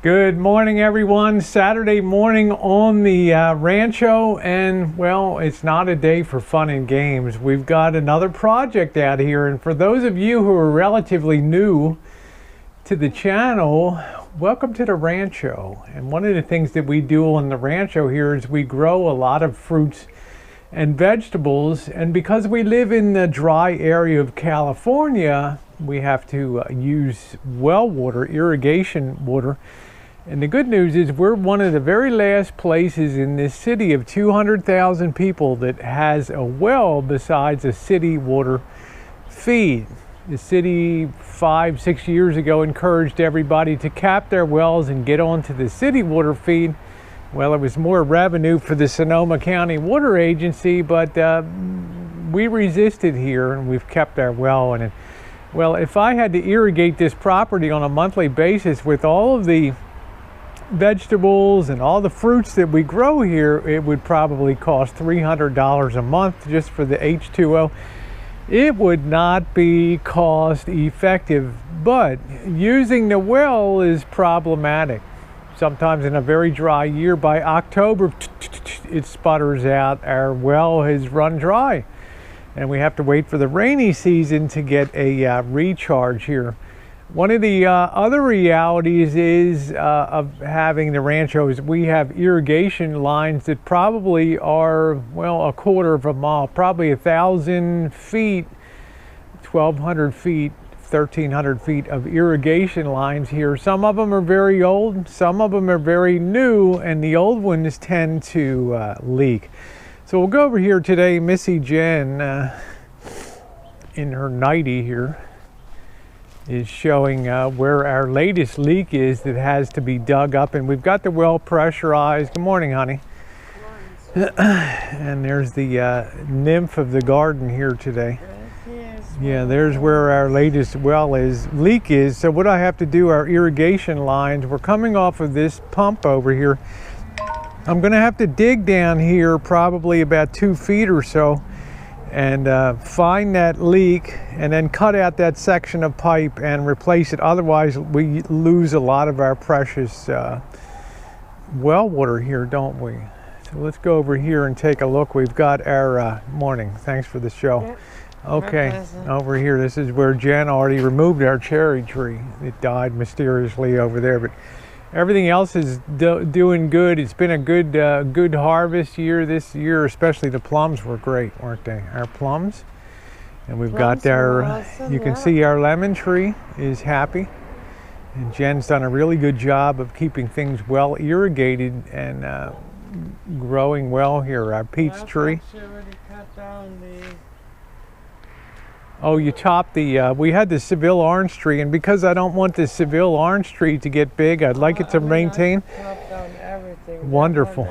Good morning, everyone. Saturday morning on the Rancho, and well, it's not a day for fun and games. We've got another project out here, and for those of you who are relatively new to the channel, welcome to the Rancho. And one of the things that we do on the Rancho here is we grow a lot of fruits and vegetables, and because we live in the dry area of California, we have to use well water, irrigation water. And the good news is we're one of the very last places in this city of 200,000 people that has a well besides a city water feed. The city 5-6 years ago encouraged everybody to cap their wells and get onto the city water feed. Well, it was more revenue for the Sonoma County Water Agency, but we resisted here and we've kept our well. And well, if I had to irrigate this property on a monthly basis with all of the vegetables and all the fruits that we grow here, it would probably cost $300 a month just for the H2O. It would not be cost effective, but using the well is problematic. Sometimes in a very dry year, by October, it sputters out. Our well has run dry, and we have to wait for the rainy season to get a recharge here. One of the other realities is of having the Rancho is we have irrigation lines that probably are, well, a quarter of a mile, probably 1,000 feet, 1,200 feet, 1,300 feet of irrigation lines here. Some of them are very old, some of them are very new, and the old ones tend to leak. So we'll go over here today. Missy Jen in her nightie here is showing where our latest leak is that has to be dug up, and we've got the well pressurized. Good morning, honey. Good morning. And there's the nymph of the garden here today. Yeah, there's where our latest leak is. So what I have to do, our irrigation lines, we're coming off of this pump over here. I'm gonna have to dig down here probably about 2 feet or so and find that leak and then cut out that section of pipe and replace it. Otherwise we lose a lot of our precious well water here, don't we? So let's go over here and take a look. We've got our morning, thanks for the show. Yep. Okay, over here, this is where Jen already removed our cherry tree. It died mysteriously over there, but everything else is doing good. It's been a good harvest year this year, especially the plums were great, weren't they? Our plums. And we've got our, awesome, you can see our lemon tree is happy. And Jen's done a really good job of keeping things well irrigated and growing well here. Our peach tree. Oh, you chopped the, we had the Seville orange tree, and because I don't want the Seville orange tree to get big, I'd like it to maintain. Chopped down everything. Wonderful.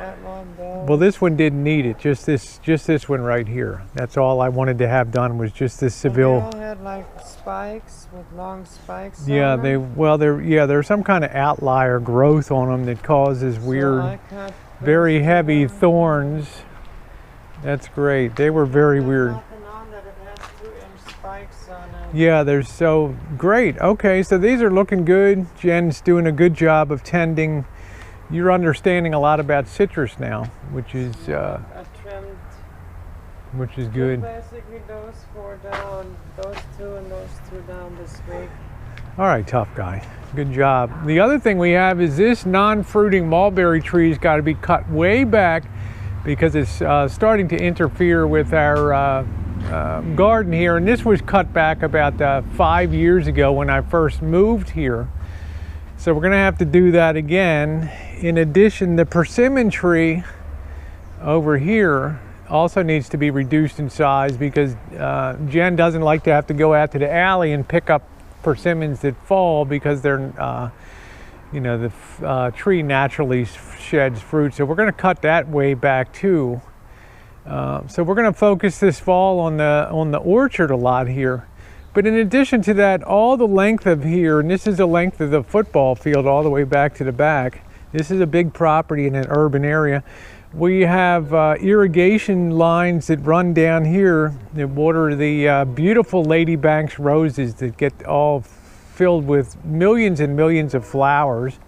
Well, this one didn't need it, just this one right here. That's all I wanted to have done was just this Seville. And they all had like spikes with long spikes. Yeah, there's some kind of outlier growth on them that causes weird, very heavy thorns. That's great. They were very weird. Yeah, they're so great. Okay, so these are looking good. Jen's doing a good job of tending. You're understanding a lot about citrus now, which is which is good. Basically, those 4 down, those 2 and those 2 down this week. All right, tough guy. Good job. The other thing we have is this non-fruiting mulberry tree's got to be cut way back because it's starting to interfere with our garden here, and this was cut back about 5 years ago when I first moved here. So we're gonna have to do that again. In addition, the persimmon tree over here also needs to be reduced in size because Jen doesn't like to have to go out to the alley and pick up persimmons that fall because they're you know, the tree naturally sheds fruit. So we're gonna cut that way back too. So we're going to focus this fall on the orchard a lot here. But in addition to that, all the length of here, and this is the length of the football field all the way back to the back. This is a big property in an urban area. We have irrigation lines that run down here that water the beautiful Ladybanks roses that get all filled with millions and millions of flowers.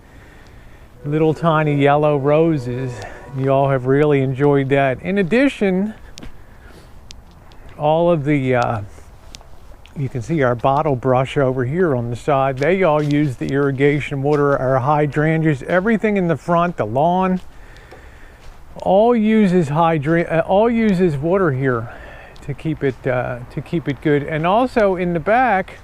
little tiny yellow roses. You all have really enjoyed that. In addition, all of the you can see our bottle brush over here on the side. They all use the irrigation water. Our hydrangeas, everything in the front, the lawn, all uses water here to keep it good. And also in the back,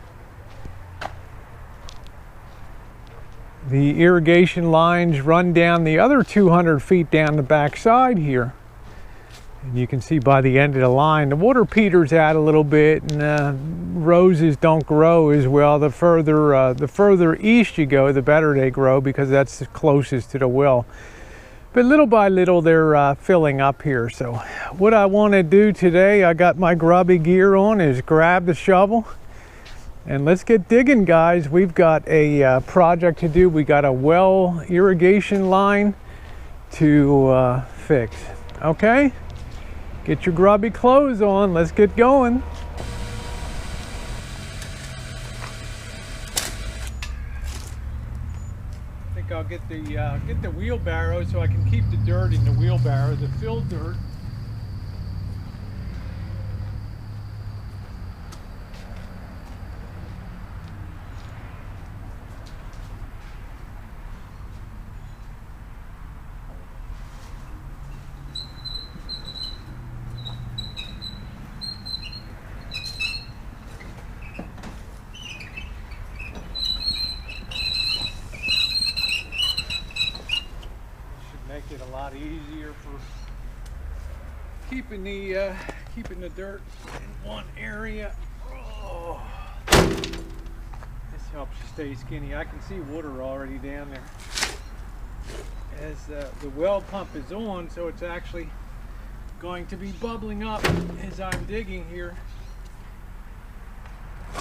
the irrigation lines run down the other 200 feet down the back side here. And you can see by the end of the line, the water peters out a little bit, and roses don't grow as well. The further east you go, the better they grow, because that's the closest to the well. But little by little, they're filling up here. So what I want to do today, I got my grubby gear on, is grab the shovel. And let's get digging, guys. We've got a project to do. We got a well irrigation line to fix. Okay? Get your grubby clothes on. Let's get going. I think I'll get the wheelbarrow so I can keep the dirt in the wheelbarrow, the filled dirt. Make it a lot easier for keeping the dirt in one area. Oh. This helps you stay skinny. I can see water already down there as the well pump is on, so it's actually going to be bubbling up as I'm digging here. I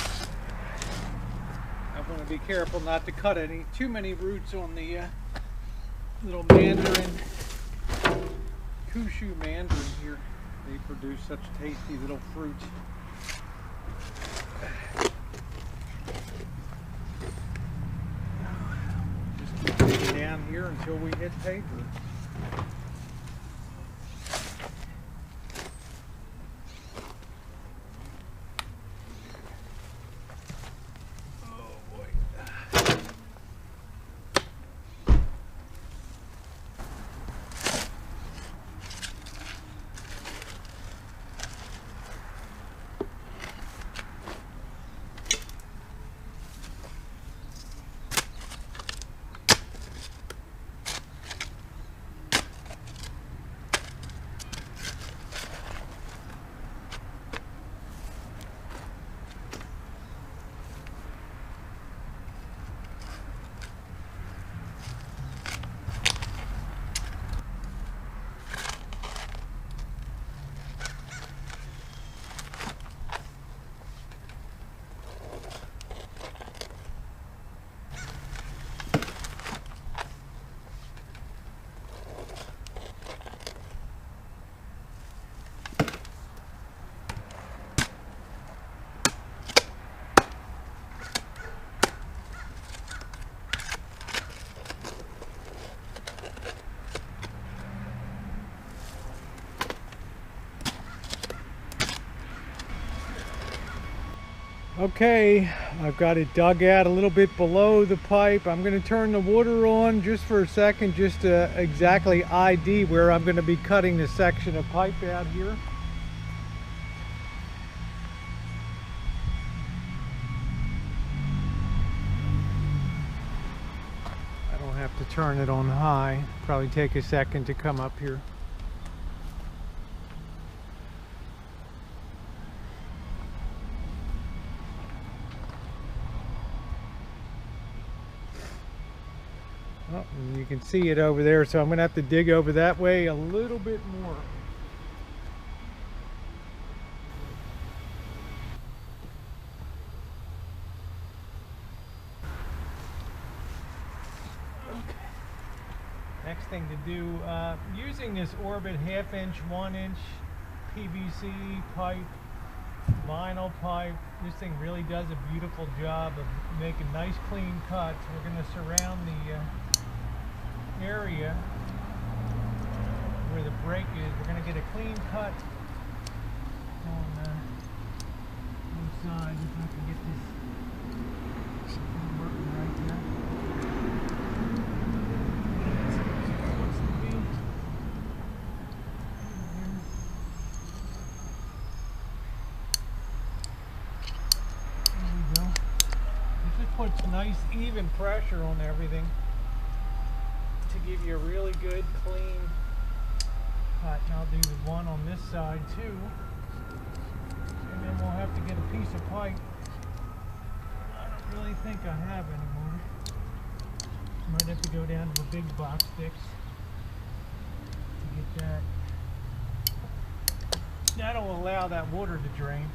want to be careful not to cut too many roots on the little mandarin, Kushu mandarin here. They produce such tasty little fruit. Just keep digging down here until we hit paper. Okay, I've got it dug out a little bit below the pipe. I'm going to turn the water on just for a second, just to exactly ID where I'm going to be cutting the section of pipe out here. I don't have to turn it on high. Probably take a second to come up here. Oh, and you can see it over there, so I'm going to have to dig over that way a little bit more. Okay. Next thing to do, using this Orbit 1/2 inch, 1 inch PVC pipe, vinyl pipe. This thing really does a beautiful job of making nice clean cuts. We're going to surround area where the brake is. We're going to get a clean cut on both sides if I can get this working right there. What's the beam? There we go. It just puts nice even pressure on everything to give you a really good clean cut. And I'll do the one on this side too. And then we'll have to get a piece of pipe. I don't really think I have anymore. Might have to go down to the big box sticks to get that. That'll allow that water to drain.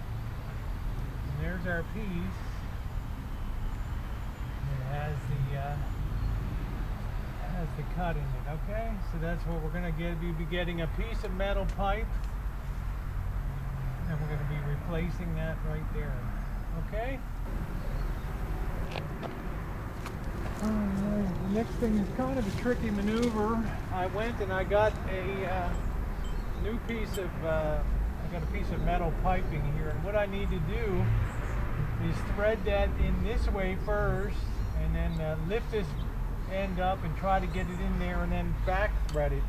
And there's our piece. It has the cut in it. Okay, so that's what we're going to get. We'll be getting a piece of metal pipe, and we're going to be replacing that right there. Okay. The next thing is kind of a tricky maneuver. I went and I got a new piece of I got a piece of metal piping here, and what I need to do is thread that in this way first, and then lift this end up and try to get it in there, and then back thread it.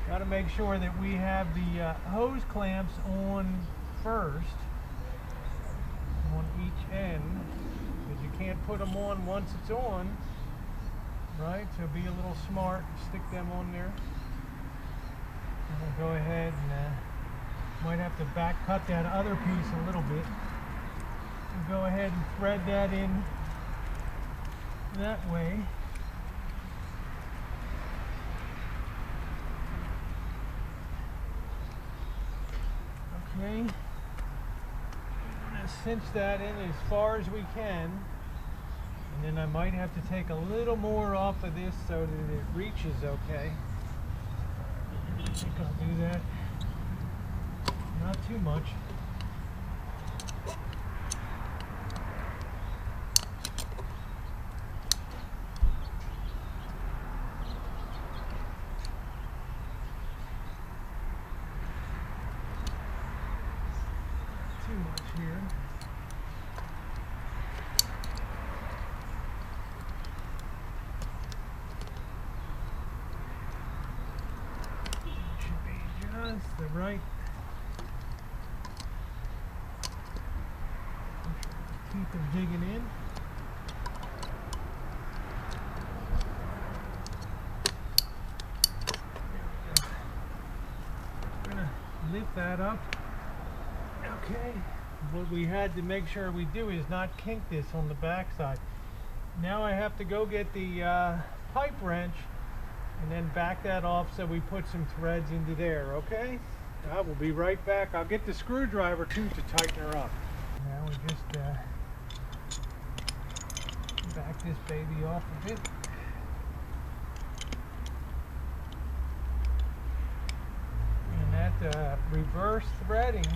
Got to make sure that we have the hose clamps on first on each end, because you can't put them on once it's on, right? So be a little smart, stick them on there. And we'll go ahead and might have to back cut that other piece a little bit and go ahead and thread that in that way. Okay, I'm going to cinch that in as far as we can, and then I might have to take a little more off of this so that it reaches okay. I think I'll do that. Not too much. Too much here. Should be just the right. Keep them digging in. We're gonna lift that up. Okay. What we had to make sure we do is not kink this on the back side. Now I have to go get the pipe wrench and then back that off so we put some threads into there, okay? I will be right back. I'll get the screwdriver too to tighten her up. Now we just back this baby off a bit. And that reverse threading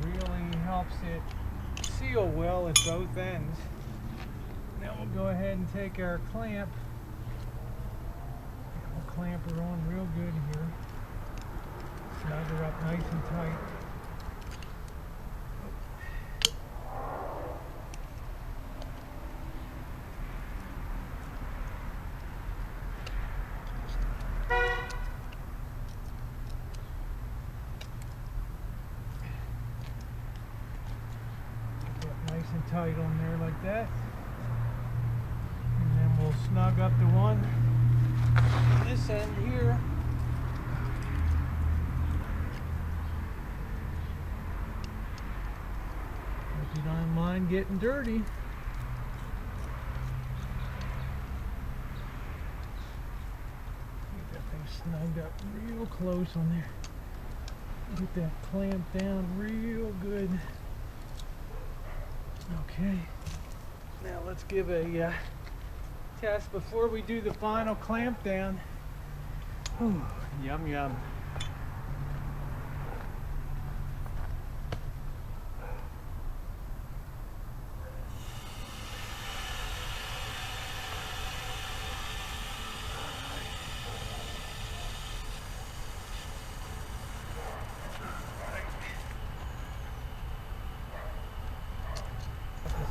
really helps it seal well at both ends. Now we'll go ahead and take our clamp. We'll clamp her on real good here. Snug her up nice and tight. Nice and tight on there like that. And then we'll snug up the one on this end here. Hope you don't mind getting dirty. Get that thing snugged up real close on there. Get that clamp down real good. Okay, now let's give a test before we do the final clamp down. Ooh, yum yum.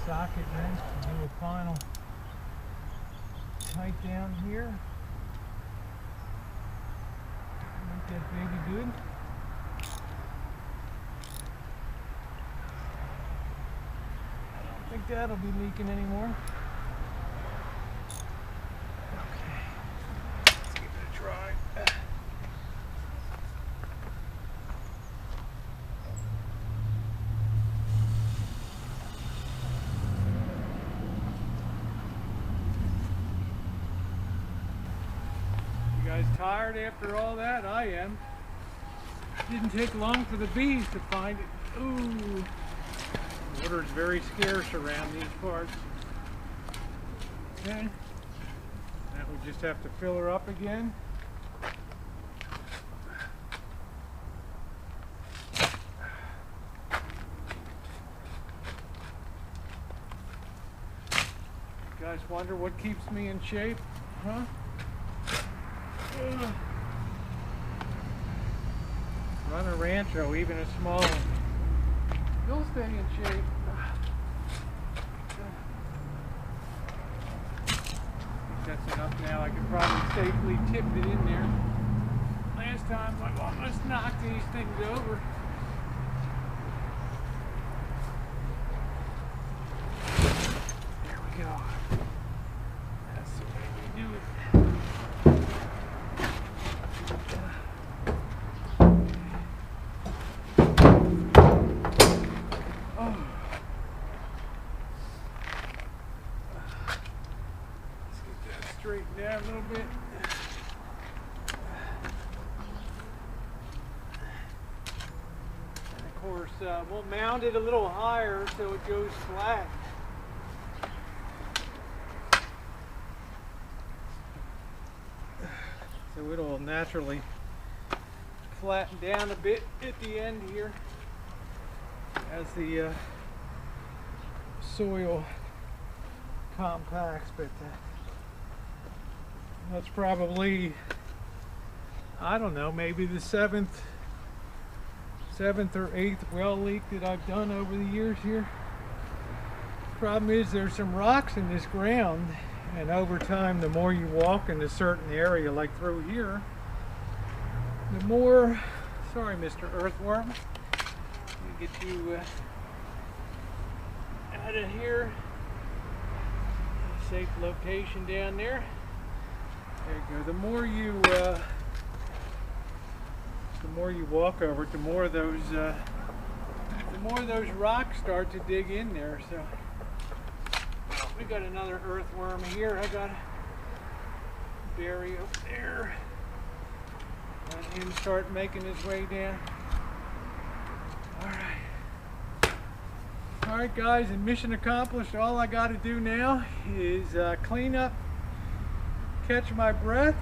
socket wrench to do a final tight down here. Make that baby good. I don't think that'll be leaking anymore. Okay, let's give it a try. You guys tired after all that? I am. Didn't take long for the bees to find it. Ooh. Water is very scarce around these parts. Okay. Now we just have to fill her up again. You guys wonder what keeps me in shape? Huh? Run a Rancho, even a small one. You'll stay in shape. I think that's enough now. I can probably safely tip it in there. Last time I almost knocked these things over. There we go. That's the way we do it. Straighten down a little bit. And of course, we'll mount it a little higher so it goes flat. So it'll naturally flatten down a bit at the end here as the soil compacts, but that's probably, I don't know, maybe the seventh or eighth well leak that I've done over the years here. Problem is there's some rocks in this ground, and over time the more you walk in a certain area like through here, the more, sorry Mr. Earthworm, let me get you out of here. Safe location down there. There you go. The more you walk over it, the more those rocks start to dig in there. So we got another earthworm here. I got to bury up there. Let him start making his way down. All right. All right, guys, and mission accomplished. All I got to do now is clean up, catch my breath,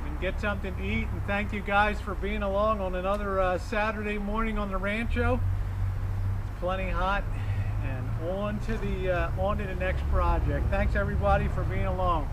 and get something to eat. And thank you guys for being along on another Saturday morning on the Rancho. It's plenty hot, and on to the next project. Thanks everybody for being along.